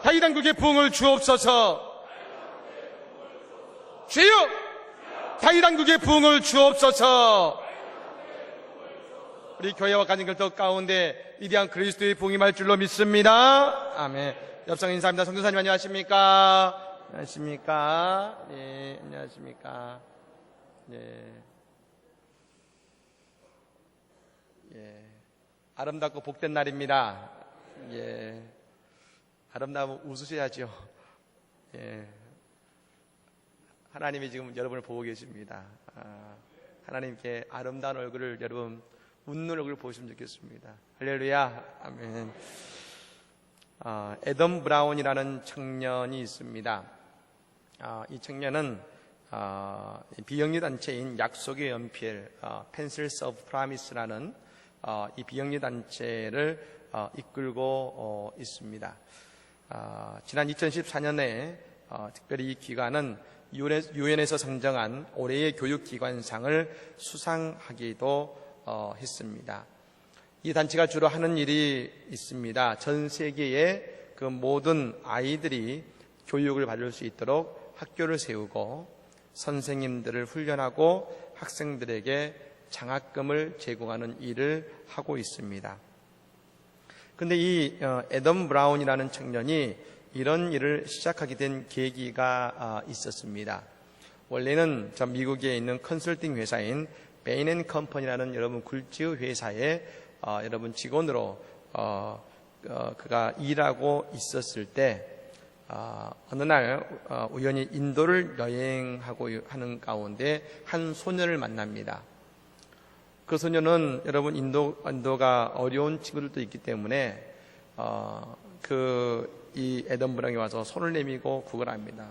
다윗왕국의 부흥을 주옵소서. 주여, 다윗왕국의 부흥을 주옵소서. 우리 교회와 가정들 가운데 위대한 그리스도의 부흥이 말 줄로 믿습니다. 아멘. 옆상 인사합니다. 성도사님 안녕하십니까? 안녕하십니까? 네, 안녕하십니까? 네. 예. 아름답고 복된 날입니다. 예. 아름다우면 웃으셔야죠. 예. 하나님이 지금 여러분을 보고 계십니다. 하나님께 아름다운 얼굴을 여러분 웃는 얼굴을 보시면 좋겠습니다. 할렐루야. 아멘. 애덤 브라운이라는 청년이 있습니다. 이 청년은 비영리 단체인 약속의 연필 Pencils of Promise라는 이 비영리 단체를 이끌고 있습니다. 지난 2014년에 특별히 이 기관은 유엔에서 선정한 올해의 교육기관상을 수상하기도 했습니다. 이 단체가 주로 하는 일이 있습니다. 전 세계의 그 모든 아이들이 교육을 받을 수 있도록 학교를 세우고 선생님들을 훈련하고 학생들에게 장학금을 제공하는 일을 하고 있습니다. 그런데 이 애덤 브라운이라는 청년이 이런 일을 시작하게 된 계기가 있었습니다. 원래는 저 미국에 있는 컨설팅 회사인 베인 앤 컴퍼니라는 여러분 굴지의 회사에 여러분 직원으로 그가 일하고 있었을 때 어느 날 우연히 인도를 여행하고 하는 가운데 한 소녀를 만납니다. 그 소녀는 여러분 인도가 어려운 친구들도 있기 때문에 이 애덤 브라운이 와서 손을 내밀고 구걸합니다.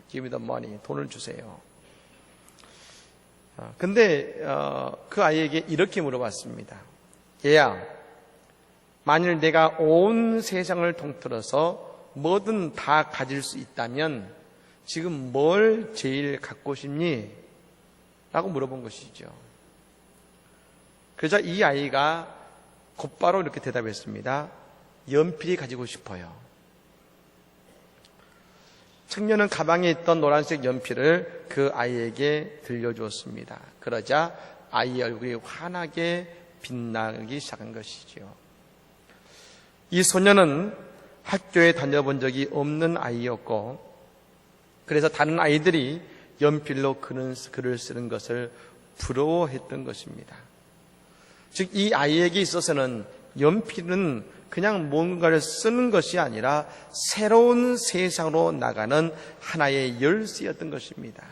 Give me the money, 돈을 주세요. 근데 그 아이에게 이렇게 물어봤습니다. 얘야, 만일 내가 온 세상을 통틀어서 뭐든 다 가질 수 있다면 지금 뭘 제일 갖고 싶니? 라고 물어본 것이죠. 그러자 이 아이가 곧바로 이렇게 대답했습니다. 연필이 가지고 싶어요. 청년은 가방에 있던 노란색 연필을 그 아이에게 들려주었습니다. 그러자 아이의 얼굴이 환하게 빛나기 시작한 것이죠. 이 소녀는 학교에 다녀본 적이 없는 아이였고, 그래서 다른 아이들이 연필로 글을 쓰는 것을 부러워했던 것입니다. 즉, 이 아이에게 있어서는 연필은 그냥 뭔가를 쓰는 것이 아니라 새로운 세상으로 나가는 하나의 열쇠였던 것입니다.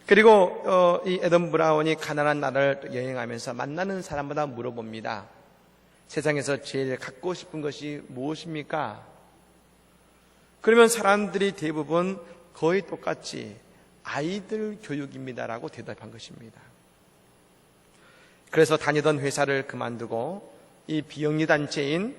그리고 이 애덤 브라운이 가난한 나라를 여행하면서 만나는 사람마다 물어봅니다. 세상에서 제일 갖고 싶은 것이 무엇입니까? 그러면 사람들이 대부분 거의 똑같이 아이들 교육입니다라고 대답한 것입니다. 그래서 다니던 회사를 그만두고 이 비영리 단체인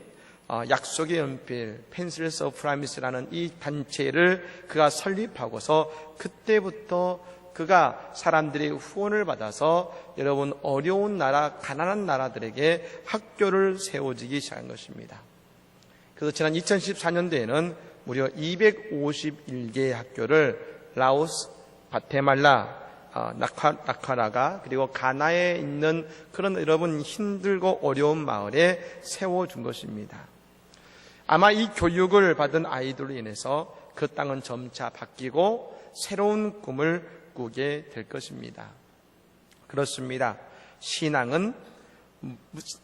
약속의 연필 Pencils of Promise라는 이 단체를 그가 설립하고서 그때부터 그가 사람들의 후원을 받아서 여러분 어려운 나라, 가난한 나라들에게 학교를 세워지기 시작한 것입니다. 그래서 지난 2014년도에는 무려 251개의 학교를 라오스, 과테말라, 나카라가 그리고 가나에 있는 그런 여러분 힘들고 어려운 마을에 세워준 것입니다. 아마 이 교육을 받은 아이들로 인해서 그 땅은 점차 바뀌고 새로운 꿈을 꾸게 될 것입니다. 그렇습니다. 신앙은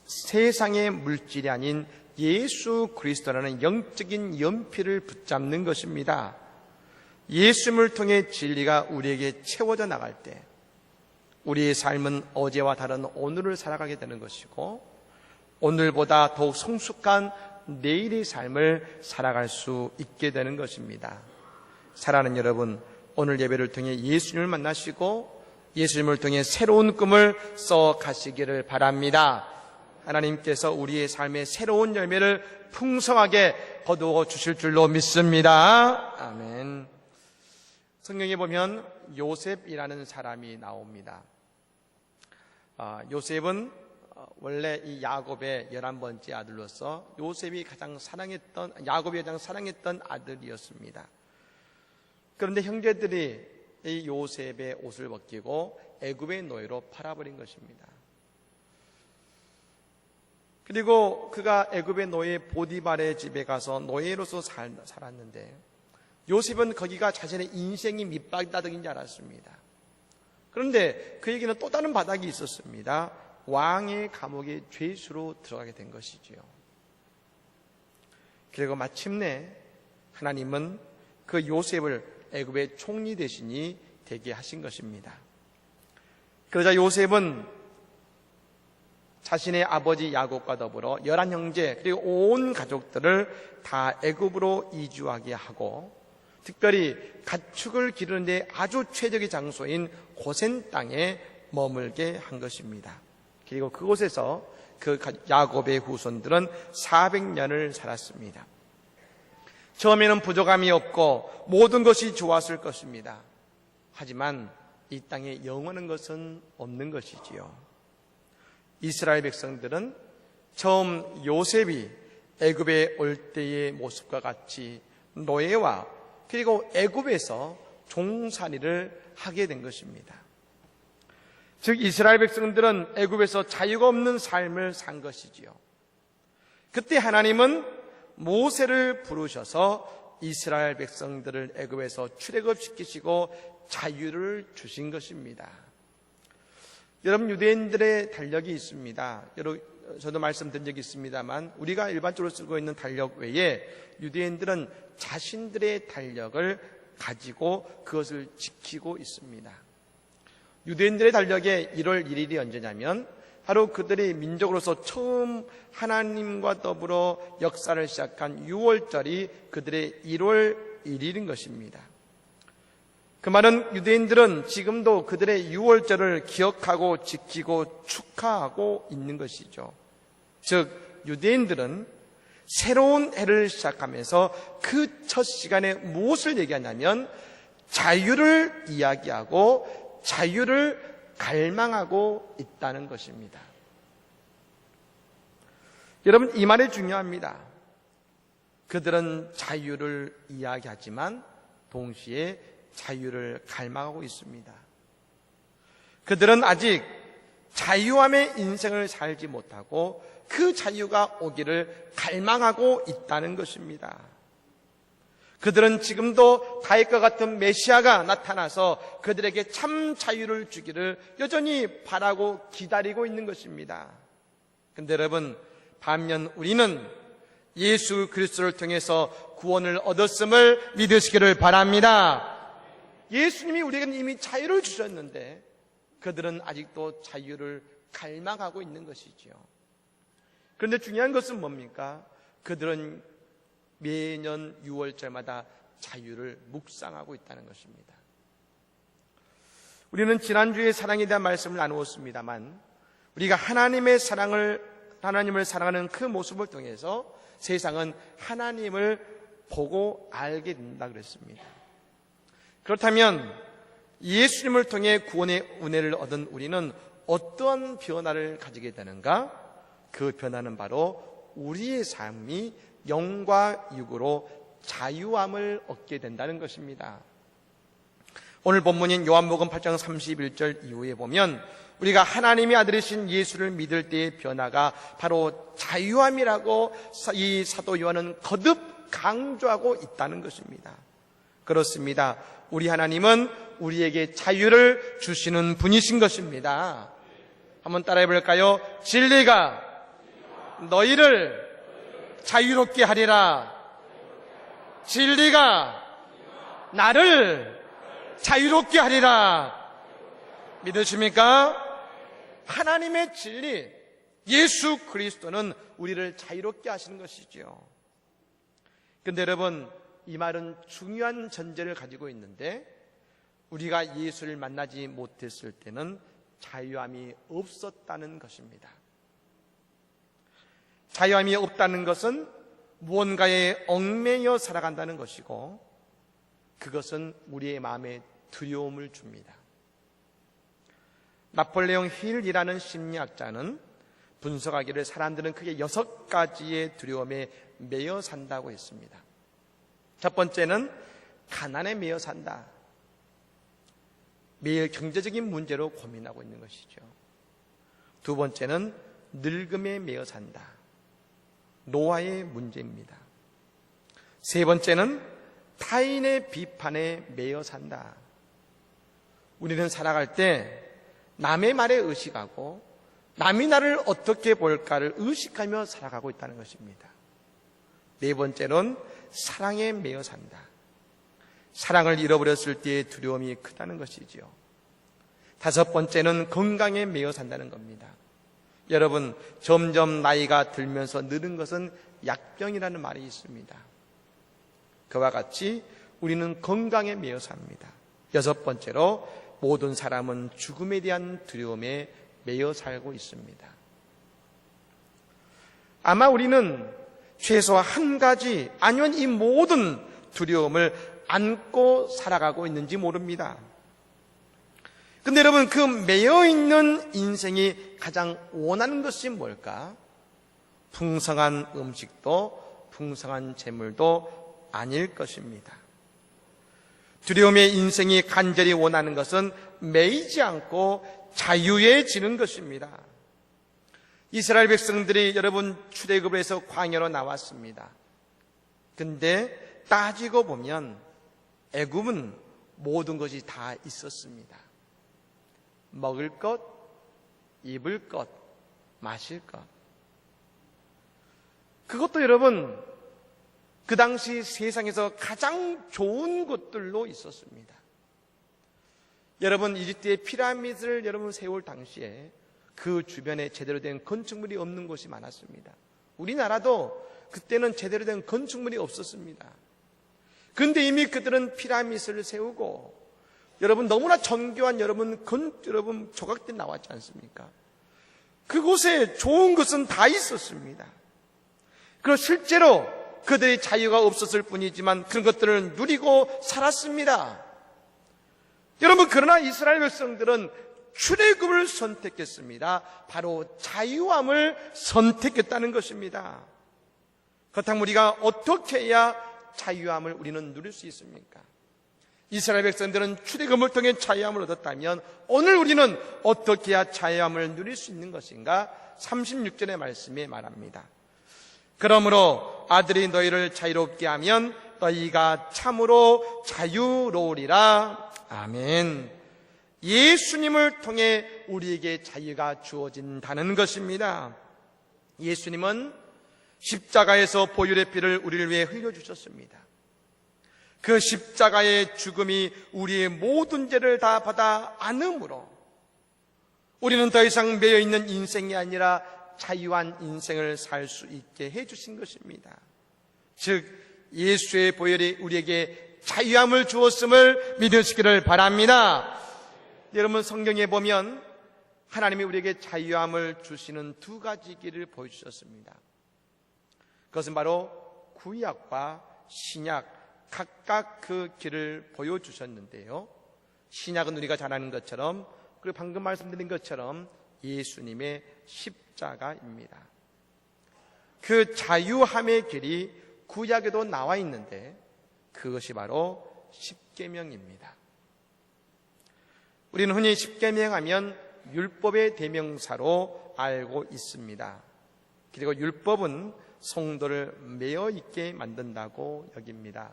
세상의 물질이 아닌 예수 그리스도라는 영적인 연필을 붙잡는 것입니다. 예수님을 통해 진리가 우리에게 채워져 나갈 때 우리의 삶은 어제와 다른 오늘을 살아가게 되는 것이고 오늘보다 더욱 성숙한 내일의 삶을 살아갈 수 있게 되는 것입니다. 사랑하는 여러분, 오늘 예배를 통해 예수님을 만나시고 예수님을 통해 새로운 꿈을 써 가시기를 바랍니다. 하나님께서 우리의 삶에 새로운 열매를 풍성하게 거두어 주실 줄로 믿습니다. 아멘. 성경에 보면 요셉이라는 사람이 나옵니다. 요셉은 원래 이 야곱의 11번째 아들로서 야곱이 가장 사랑했던 아들이었습니다. 그런데 형제들이 이 요셉의 옷을 벗기고 애굽의 노예로 팔아버린 것입니다. 그리고 그가 애굽의 노예 보디발의 집에 가서 노예로서 살았는데 요셉은 거기가 자신의 인생이 밑바닥인 줄 알았습니다. 그런데 그에게는 또 다른 바닥이 있었습니다. 왕의 감옥에 죄수로 들어가게 된 것이지요. 그리고 마침내 하나님은 그 요셉을 애굽의 총리 대신이 되게 하신 것입니다. 그러자 요셉은 자신의 아버지 야곱과 더불어 11형제 그리고 온 가족들을 다 애굽으로 이주하게 하고 특별히 가축을 기르는 데 아주 최적의 장소인 고센 땅에 머물게 한 것입니다. 그리고 그곳에서 그 야곱의 후손들은 400년을 살았습니다. 처음에는 부족함이 없고 모든 것이 좋았을 것입니다. 하지만 이 땅에 영원한 것은 없는 것이지요. 이스라엘 백성들은 처음 요셉이 애굽에 올 때의 모습과 같이 노예와 그리고 애굽에서 종살이를 하게 된 것입니다. 즉 이스라엘 백성들은 애굽에서 자유가 없는 삶을 산 것이지요. 그때 하나님은 모세를 부르셔서 이스라엘 백성들을 애굽에서 출애굽시키시고 자유를 주신 것입니다. 여러분, 유대인들의 달력이 있습니다. 저도 말씀드린 적이 있습니다만 우리가 일반적으로 쓰고 있는 달력 외에 유대인들은 자신들의 달력을 가지고 그것을 지키고 있습니다. 유대인들의 달력에 1월 1일이 언제냐면 바로 그들이 민족으로서 처음 하나님과 더불어 역사를 시작한 6월절이 그들의 1월 1일인 것입니다. 그 말은 유대인들은 지금도 그들의 6월절을 기억하고 지키고 축하하고 있는 것이죠. 즉 유대인들은 새로운 해를 시작하면서 그 첫 시간에 무엇을 얘기하냐면 자유를 이야기하고 자유를 갈망하고 있다는 것입니다. 여러분, 이 말이 중요합니다. 그들은 자유를 이야기하지만 동시에 자유를 갈망하고 있습니다. 그들은 아직 자유함의 인생을 살지 못하고 그 자유가 오기를 갈망하고 있다는 것입니다. 그들은 지금도 다윗과 같은 메시아가 나타나서 그들에게 참 자유를 주기를 여전히 바라고 기다리고 있는 것입니다. 그런데 여러분, 반면 우리는 예수 그리스도를 통해서 구원을 얻었음을 믿으시기를 바랍니다. 예수님이 우리에게 이미 자유를 주셨는데 그들은 아직도 자유를 갈망하고 있는 것이지요. 그런데 중요한 것은 뭡니까? 그들은 매년 6월절마다 자유를 묵상하고 있다는 것입니다. 우리는 지난주에 사랑에 대한 말씀을 나누었습니다만 우리가 하나님을 사랑하는 그 모습을 통해서 세상은 하나님을 보고 알게 된다 그랬습니다. 그렇다면 예수님을 통해 구원의 은혜를 얻은 우리는 어떤 변화를 가지게 되는가? 그 변화는 바로 우리의 삶이 영과 육으로 자유함을 얻게 된다는 것입니다. 오늘 본문인 요한복음 8장 31절 이후에 보면 우리가 하나님의 아들이신 예수를 믿을 때의 변화가 바로 자유함이라고 이 사도 요한은 거듭 강조하고 있다는 것입니다. 그렇습니다. 우리 하나님은 우리에게 자유를 주시는 분이신 것입니다. 한번 따라해 볼까요? 진리가 너희를 자유롭게 하리라. 진리가 나를 자유롭게 하리라. 믿으십니까? 하나님의 진리, 예수 그리스도는 우리를 자유롭게 하시는 것이죠. 그런데 여러분, 이 말은 중요한 전제를 가지고 있는데 우리가 예수를 만나지 못했을 때는 자유함이 없었다는 것입니다. 자유함이 없다는 것은 무언가에 얽매여 살아간다는 것이고 그것은 우리의 마음에 두려움을 줍니다. 나폴레옹 힐이라는 심리학자는 분석하기를 사람들은 크게 6가지의 두려움에 매여 산다고 했습니다. 첫 번째는 가난에 매여 산다. 매일 경제적인 문제로 고민하고 있는 것이죠. 두 번째는 늙음에 매여 산다. 노화의 문제입니다. 세 번째는 타인의 비판에 매여 산다. 우리는 살아갈 때 남의 말에 의식하고 남이 나를 어떻게 볼까를 의식하며 살아가고 있다는 것입니다. 네 번째는 사랑에 매여 산다. 사랑을 잃어버렸을 때의 두려움이 크다는 것이지요. 다섯 번째는 건강에 매여 산다는 겁니다. 여러분, 점점 나이가 들면서 느는 것은 약병이라는 말이 있습니다. 그와 같이 우리는 건강에 매여 삽니다. 여섯 번째로 모든 사람은 죽음에 대한 두려움에 매여 살고 있습니다. 아마 우리는 최소 한 가지 아니면 이 모든 두려움을 안고 살아가고 있는지 모릅니다. 근데 여러분, 그 매여있는 인생이 가장 원하는 것이 뭘까? 풍성한 음식도 풍성한 재물도 아닐 것입니다. 두려움의 인생이 간절히 원하는 것은 매이지 않고 자유해지는 것입니다. 이스라엘 백성들이 여러분 출애굽을 해서 광야로 나왔습니다. 근데 따지고 보면 애굽은 모든 것이 다 있었습니다. 먹을 것, 입을 것, 마실 것. 그것도 여러분 그 당시 세상에서 가장 좋은 것들로 있었습니다. 여러분, 이집트의 피라미드를 여러분 세울 당시에 그 주변에 제대로 된 건축물이 없는 곳이 많았습니다. 우리나라도 그때는 제대로 된 건축물이 없었습니다. 그런데 이미 그들은 피라미드를 세우고 여러분 너무나 정교한 여러분 조각들이 나왔지 않습니까? 그곳에 좋은 것은 다 있었습니다. 그리고 실제로 그들의 자유가 없었을 뿐이지만 그런 것들을 누리고 살았습니다. 여러분, 그러나 이스라엘 백성들은 출애굽을 선택했습니다. 바로 자유함을 선택했다는 것입니다. 그렇다면 우리가 어떻게 해야 자유함을 우리는 누릴 수 있습니까? 이스라엘 백성들은 출애굽을 통해 자유함을 얻었다면 오늘 우리는 어떻게 해야 자유함을 누릴 수 있는 것인가? 36절의 말씀에 말합니다. 그러므로 아들이 너희를 자유롭게 하면 너희가 참으로 자유로우리라. 아멘. 예수님을 통해 우리에게 자유가 주어진다는 것입니다. 예수님은 십자가에서 보혈의 피를 우리를 위해 흘려주셨습니다. 그 십자가의 죽음이 우리의 모든 죄를 다 받아 안음으로 우리는 더 이상 매여있는 인생이 아니라 자유한 인생을 살 수 있게 해주신 것입니다. 즉 예수의 보혈이 우리에게 자유함을 주었음을 믿으시기를 바랍니다. 여러분, 성경에 보면 하나님이 우리에게 자유함을 주시는 두 가지 길을 보여주셨습니다. 그것은 바로 구약과 신약 각각 그 길을 보여주셨는데요. 신약은 우리가 잘 아는 것처럼, 그리고 방금 말씀드린 것처럼 예수님의 십자가입니다. 그 자유함의 길이 구약에도 나와 있는데 그것이 바로 십계명입니다. 우리는 흔히 십계명하면 율법의 대명사로 알고 있습니다. 그리고 율법은 성도를 매여 있게 만든다고 여깁니다.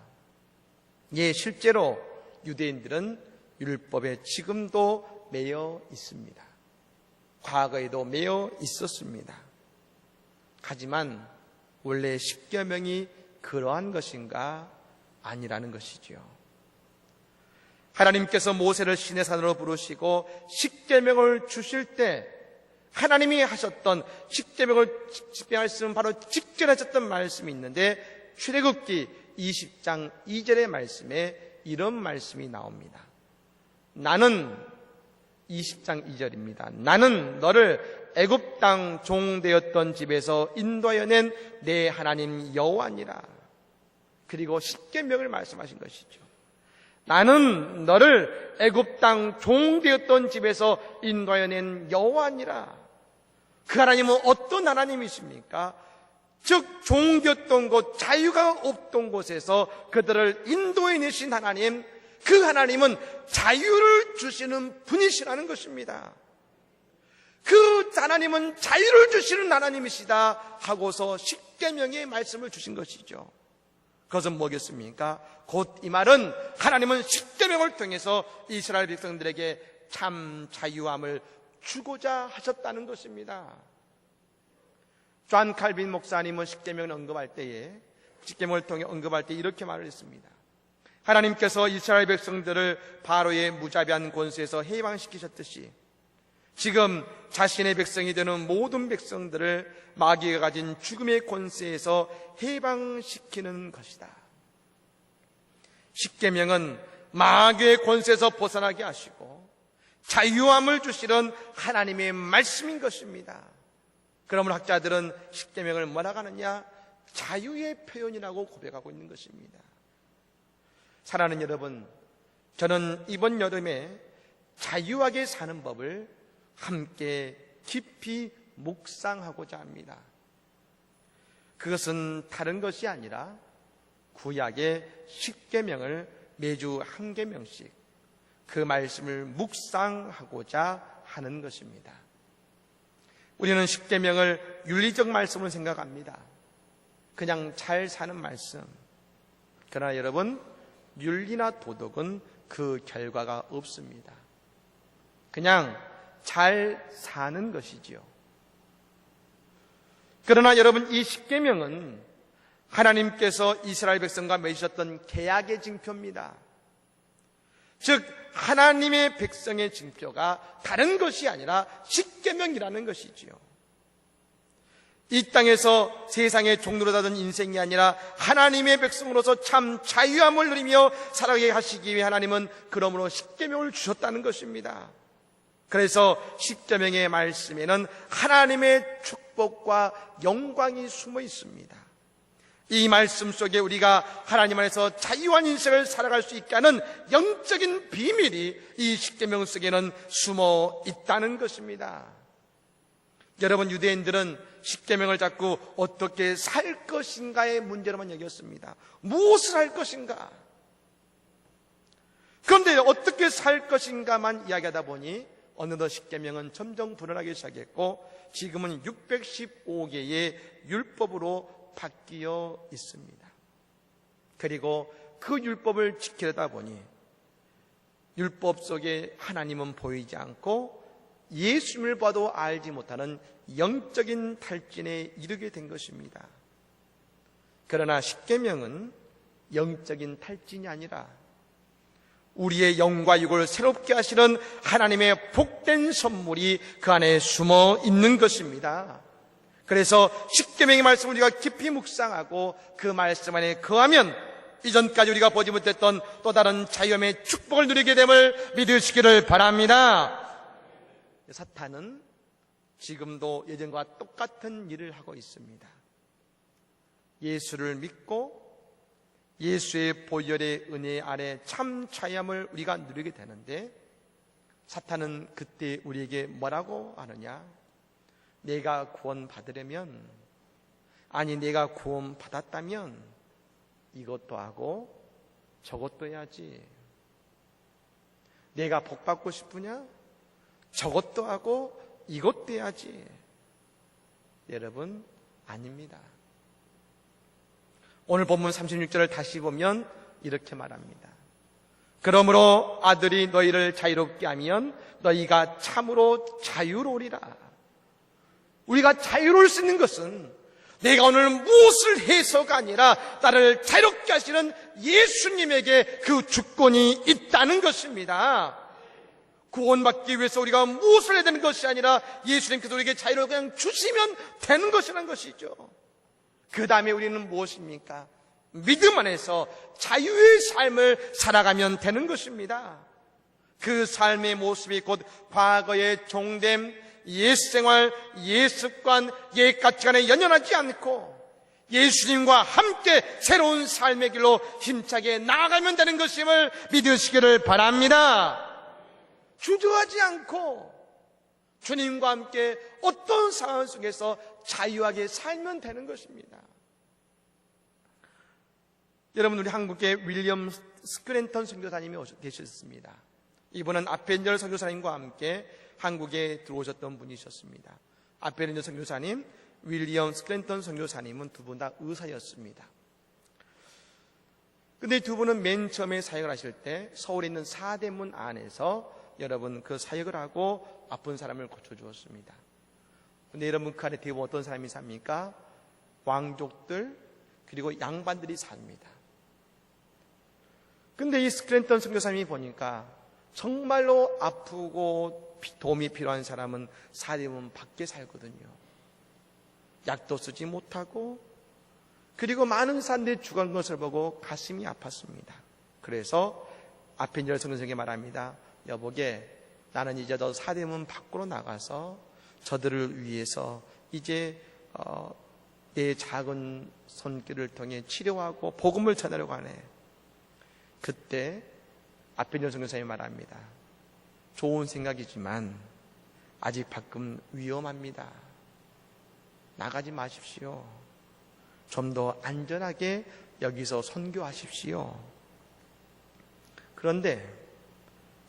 예, 실제로 유대인들은 율법에 지금도 매여 있습니다. 과거에도 매여 있었습니다. 하지만 원래 십계명이 그러한 것인가? 아니라는 것이지요. 하나님께서 모세를 시내산으로 부르시고 십계명을 주실 때 하나님이 하셨던 십계명을 집행하시는 바로 직전에 하셨던 말씀이 있는데 출애굽기 20장 2절의 말씀에 이런 말씀이 나옵니다. 나는 20장 2절입니다. 나는 너를 애굽 땅 종되었던 집에서 인도하여 낸 내 하나님 여호와니라. 그리고 십계명을 말씀하신 것이죠. 나는 너를 애굽 땅 종되었던 집에서 인도하여 낸 여호와니라. 그 하나님은 어떤 하나님이십니까? 즉 종교였던 곳, 자유가 없던 곳에서 그들을 인도해내신 하나님, 그 하나님은 자유를 주시는 분이시라는 것입니다. 그 하나님은 자유를 주시는 하나님이시다 하고서 십계명의 말씀을 주신 것이죠. 그것은 뭐겠습니까? 곧 이 말은 하나님은 십계명을 통해서 이스라엘 백성들에게 참 자유함을 주고자 하셨다는 것입니다. 존 칼빈 목사님은 십계명을 언급할 때에, 십계명을 통해 언급할 때 이렇게 말을 했습니다. 하나님께서 이스라엘 백성들을 바로의 무자비한 권세에서 해방시키셨듯이 지금 자신의 백성이 되는 모든 백성들을 마귀가 가진 죽음의 권세에서 해방시키는 것이다. 십계명은 마귀의 권세에서 벗어나게 하시고 자유함을 주시는 하나님의 말씀인 것입니다. 그러므로 학자들은 십계명을 뭐라고 하느냐? 자유의 표현이라고 고백하고 있는 것입니다. 사랑하는 여러분, 저는 이번 여름에 자유하게 사는 법을 함께 깊이 묵상하고자 합니다. 그것은 다른 것이 아니라 구약의 십계명을 매주 한 계명씩 그 말씀을 묵상하고자 하는 것입니다. 우리는 십계명을 윤리적 말씀으로 생각합니다. 그냥 잘 사는 말씀. 그러나 여러분, 윤리나 도덕은 그 결과가 없습니다. 그냥 잘 사는 것이지요. 그러나 여러분, 이 십계명은 하나님께서 이스라엘 백성과 맺으셨던 계약의 징표입니다. 즉 하나님의 백성의 징표가 다른 것이 아니라 십계명이라는 것이지요. 이 땅에서 세상의 종로로 사던 인생이 아니라 하나님의 백성으로서 참 자유함을 누리며 살아가게 하시기 위해 하나님은 그러므로 십계명을 주셨다는 것입니다. 그래서 십계명의 말씀에는 하나님의 축복과 영광이 숨어 있습니다. 이 말씀 속에 우리가 하나님 안에서 자유한 인생을 살아갈 수 있게 하는 영적인 비밀이 이 십계명 속에는 숨어 있다는 것입니다. 여러분, 유대인들은 십계명을 자꾸 어떻게 살 것인가의 문제로만 여겼습니다. 무엇을 할 것인가? 그런데 어떻게 살 것인가만 이야기하다 보니 어느덧 십계명은 점점 불어나기 시작했고 지금은 615개의 율법으로 바뀌어 있습니다. 그리고 그 율법을 지키려다 보니 율법 속에 하나님은 보이지 않고 예수님을 봐도 알지 못하는 영적인 탈진에 이르게 된 것입니다. 그러나 십계명은 영적인 탈진이 아니라 우리의 영과 육을 새롭게 하시는 하나님의 복된 선물이 그 안에 숨어 있는 것입니다. 그래서 십계명의 말씀을 우리가 깊이 묵상하고 그 말씀 안에 거하면 이전까지 우리가 보지 못했던 또 다른 자유함의 축복을 누리게 됨을 믿으시기를 바랍니다. 사탄은 지금도 예전과 똑같은 일을 하고 있습니다. 예수를 믿고 예수의 보혈의 은혜 아래 참 자유함을 우리가 누리게 되는데 사탄은 그때 우리에게 뭐라고 하느냐? 내가 구원받으려면, 아니 내가 구원받았다면 이것도 하고 저것도 해야지. 내가 복받고 싶으냐? 저것도 하고 이것도 해야지. 여러분, 아닙니다. 오늘 본문 36절을 다시 보면 이렇게 말합니다. 그러므로 아들이 너희를 자유롭게 하면 너희가 참으로 자유로우리라. 우리가 자유로울 수 있는 것은 내가 오늘 무엇을 해서가 아니라 나를 자유롭게 하시는 예수님에게 그 주권이 있다는 것입니다. 구원받기 위해서 우리가 무엇을 해야 되는 것이 아니라 예수님께서 우리에게 자유를 그냥 주시면 되는 것이라는 것이죠. 그 다음에 우리는 무엇입니까? 믿음 안에서 자유의 삶을 살아가면 되는 것입니다. 그 삶의 모습이 곧 과거의 종됨, 옛생활, 옛습관, 옛가치관에 연연하지 않고 예수님과 함께 새로운 삶의 길로 힘차게 나아가면 되는 것임을 믿으시기를 바랍니다. 주저하지 않고 주님과 함께 어떤 상황 속에서 자유하게 살면 되는 것입니다. 여러분, 우리 한국에 윌리엄 스크랜턴 선교사님이 계셨습니다. 이분은 아펜젤 선교사님과 함께 한국에 들어오셨던 분이셨습니다. 아펜젤 선교사님, 윌리엄 스크랜턴 선교사님은 두 분 다 의사였습니다. 근데 두 분은 맨 처음에 사역을 하실 때 서울에 있는 사대문 안에서 여러분 그 사역을 하고 아픈 사람을 고쳐주었습니다. 근데 여러분 그 안에 대부분 어떤 사람이 삽니까? 왕족들 그리고 양반들이 삽니다. 근데 이 스크랜턴 선교사님이 보니까 정말로 아프고 도움이 필요한 사람은 사대문 밖에 살거든요. 약도 쓰지 못하고 그리고 많은 사람들이 죽은 것을 보고 가슴이 아팠습니다. 그래서 아펜젤 선교사에게 말합니다. 여보게, 나는 이제 너 사대문 밖으로 나가서 저들을 위해서 이제 내 작은 손길을 통해 치료하고 복음을 전하려고 하네. 그때 아펜젤 선교사님이 말합니다. 좋은 생각이지만 아직 밖은 위험합니다. 나가지 마십시오. 좀 더 안전하게 여기서 선교하십시오. 그런데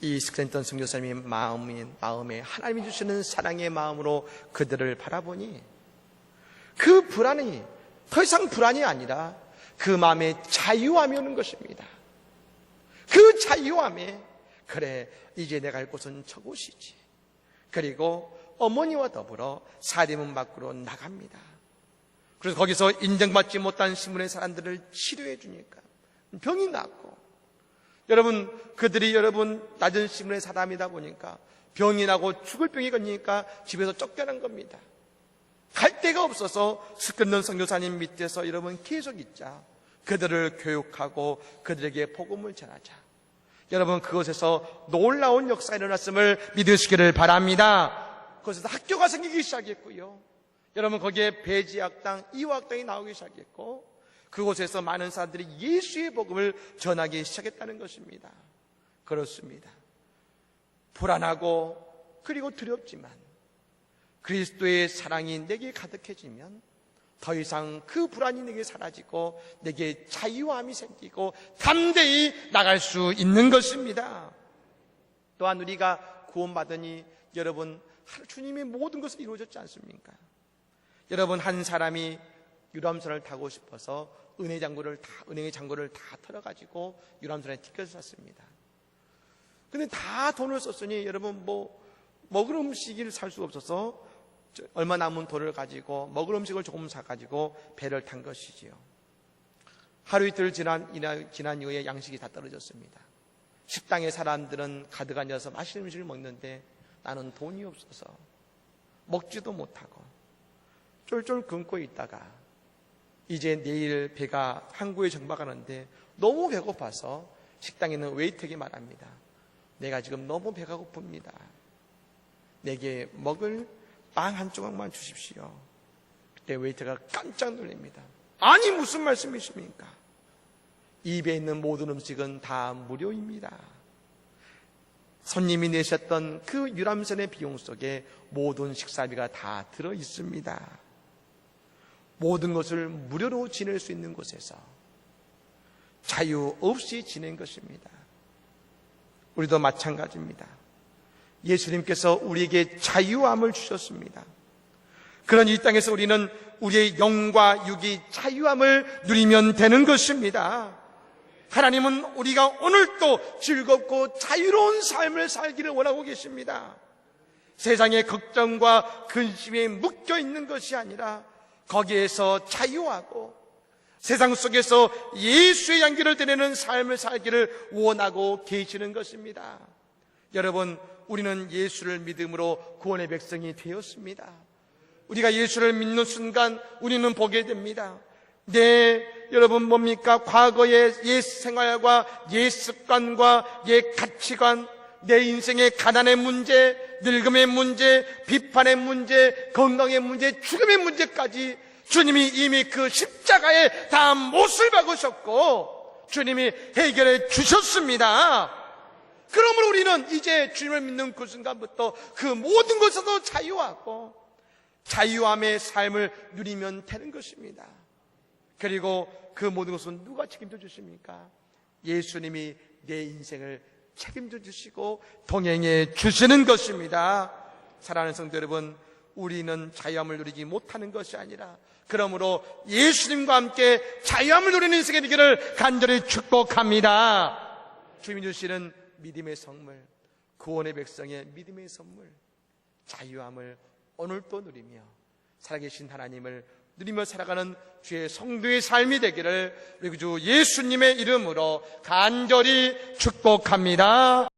이 스크랜턴 선교사님의 마음에 하나님이 주시는 사랑의 마음으로 그들을 바라보니 그 불안이 더 이상 불안이 아니라 그 마음에 자유함이 오는 것입니다. 그 자유함에 그래, 이제 내가 갈 곳은 저곳이지. 그리고 어머니와 더불어 사대문 밖으로 나갑니다. 그래서 거기서 인정받지 못한 신분의 사람들을 치료해 주니까 병이 낫고, 여러분 그들이 낮은 신분의 사람이다 보니까 병이 나고 죽을 병이 걸리니까 집에서 쫓겨난 겁니다. 갈 데가 없어서 스크랜턴 선교사님 밑에서 여러분 계속 있자. 그들을 교육하고 그들에게 복음을 전하자. 여러분 그것에서 놀라운 역사가 일어났음을 믿으시기를 바랍니다. 그것에서 학교가 생기기 시작했고요. 여러분 거기에 배지학당, 이화학당이 나오기 시작했고 그곳에서 많은 사람들이 예수의 복음을 전하기 시작했다는 것입니다. 그렇습니다. 불안하고 그리고 두렵지만 그리스도의 사랑이 내게 가득해지면 더 이상 그 불안이 내게 사라지고 내게 자유함이 생기고 담대히 나갈 수 있는 것입니다. 또한 우리가 구원받으니 여러분 주님의 모든 것이 이루어졌지 않습니까? 여러분 한 사람이 유람선을 타고 싶어서 은행의 잔고를 다 털어가지고 유람선에 티켓을 샀습니다. 근데 다 돈을 썼으니 여러분 먹을 음식을 살 수가 없어서 얼마 남은 돈을 가지고 먹을 음식을 조금 사가지고 배를 탄 것이지요. 하루 이틀 지난 이후에 양식이 다 떨어졌습니다. 식당의 사람들은 가득 앉아서 맛있는 음식을 먹는데 나는 돈이 없어서 먹지도 못하고 쫄쫄 굶고 있다가 이제 내일 배가 항구에 정박하는데 너무 배고파서 식당에 있는 웨이터에게 말합니다. 내가 지금 너무 배가 고픕니다. 내게 먹을 빵 한 조각만 주십시오. 그때 웨이터가 깜짝 놀랍니다. 아니 무슨 말씀이십니까? 입에 있는 모든 음식은 다 무료입니다. 손님이 내셨던 그 유람선의 비용 속에 모든 식사비가 다 들어 있습니다. 모든 것을 무료로 지낼 수 있는 곳에서 자유 없이 지낸 것입니다. 우리도 마찬가지입니다. 예수님께서 우리에게 자유함을 주셨습니다. 그런 이 땅에서 우리는 우리의 영과 육이 자유함을 누리면 되는 것입니다. 하나님은 우리가 오늘도 즐겁고 자유로운 삶을 살기를 원하고 계십니다. 세상의 걱정과 근심에 묶여 있는 것이 아니라 거기에서 자유하고 세상 속에서 예수의 향기를 드리는 삶을 살기를 원하고 계시는 것입니다. 여러분, 우리는 예수를 믿음으로 구원의 백성이 되었습니다. 우리가 예수를 믿는 순간 우리는 보게 됩니다. 여러분 뭡니까? 과거의 옛 생활과 옛 습관과 옛 가치관, 내 인생의 가난의 문제, 늙음의 문제, 비판의 문제, 건강의 문제, 죽음의 문제까지 주님이 이미 그 십자가에 다 못을 박으셨고 주님이 해결해 주셨습니다. 그러므로 우리는 이제 주님을 믿는 그 순간부터 그 모든 것에서 자유하고 자유함의 삶을 누리면 되는 것입니다. 그리고 그 모든 것은 누가 책임져 주십니까? 예수님이 내 인생을 책임져 주시고 동행해 주시는 것입니다. 사랑하는 성도 여러분, 우리는 자유함을 누리지 못하는 것이 아니라 그러므로 예수님과 함께 자유함을 누리는 인생의 되기를 간절히 축복합니다. 주님이 주시는 믿음의 선물, 구원의 백성의 믿음의 선물, 자유함을 오늘도 누리며 살아계신 하나님을 누리며 살아가는 주의 성도의 삶이 되기를 우리 주 예수님의 이름으로 간절히 축복합니다.